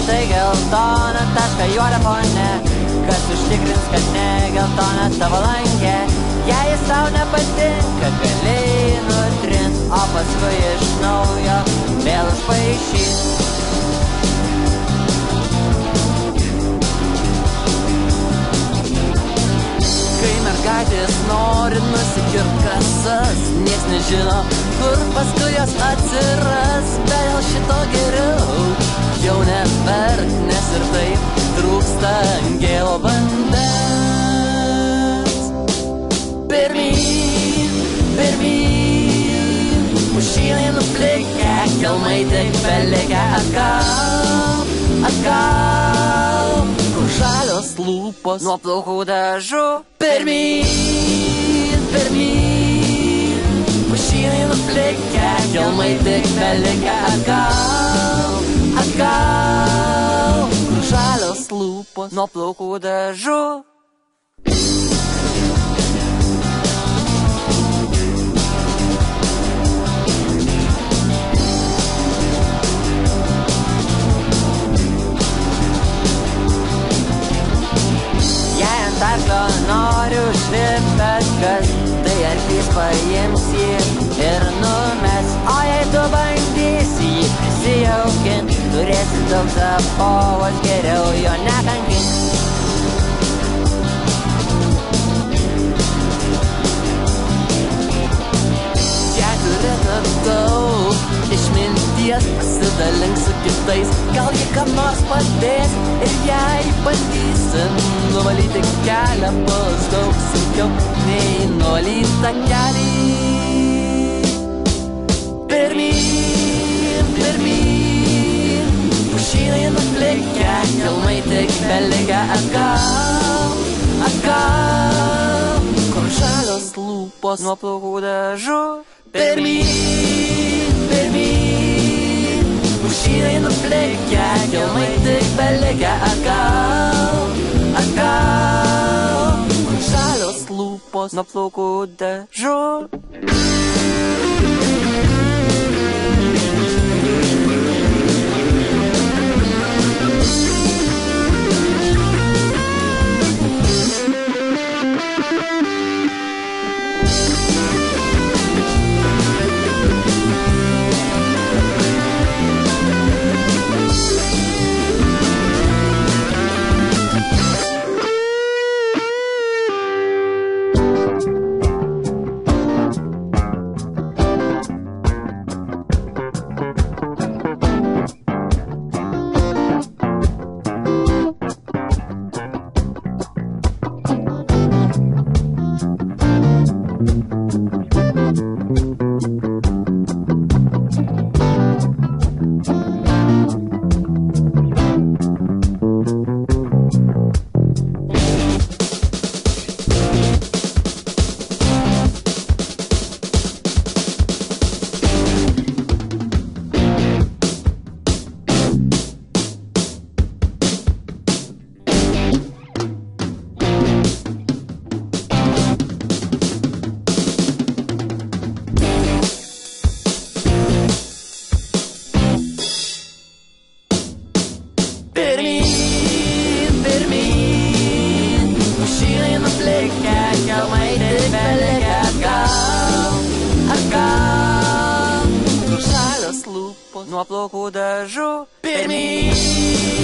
Tai geltona taška juoda fone, kas užtikrins, kad ne geltona tavo lankė. Jei jis tau nepatinka, gali nutrint, o paskui iš naujo vėl užpaišyt. Kai mergaitės nori nusikirt kasas, nieks nežino, kur paskui jos atsiras. Bet dėl šito geriau jau neverk, nes ir taip trūksta angelo vandens. Pirmyn, pirmyn, pušynai nuplikę, kelmai tik belikę atgal, atgal, kur žalios lūpos nuo plaukų dažų. Pirmyn, pirmyn, pušynai nuplikę, kelmai tik belikę atgal, atgal, kur žalios lūpos nuo plaukų dažų. Jei ant arklo nori užlipt bet kas, tai arklys paims jį ir numes. O jei tu bandysi jį prisijaukint, turėsi daug zapovos, geriau jo nekankint. Jei turi per daug išminties, pasidalink su kitais, gal jį kam nors padės. Ir jei bandysi nuvalyti kelią, bus daug sunkiau nei nuvalytą kelį. Pirmyn, pirmyn, pušynai nuplikę, kelmai tik belikę atgal, atgal, kur žalios lūpos nuo plaukų dažų. Pirmyn, pirmyn, pušynai nuplikę, kelmai tik belikę atgal, atgal, kur žalios lūpos nuo plaukų dažų. Nuo plaukų dažų pirmyn.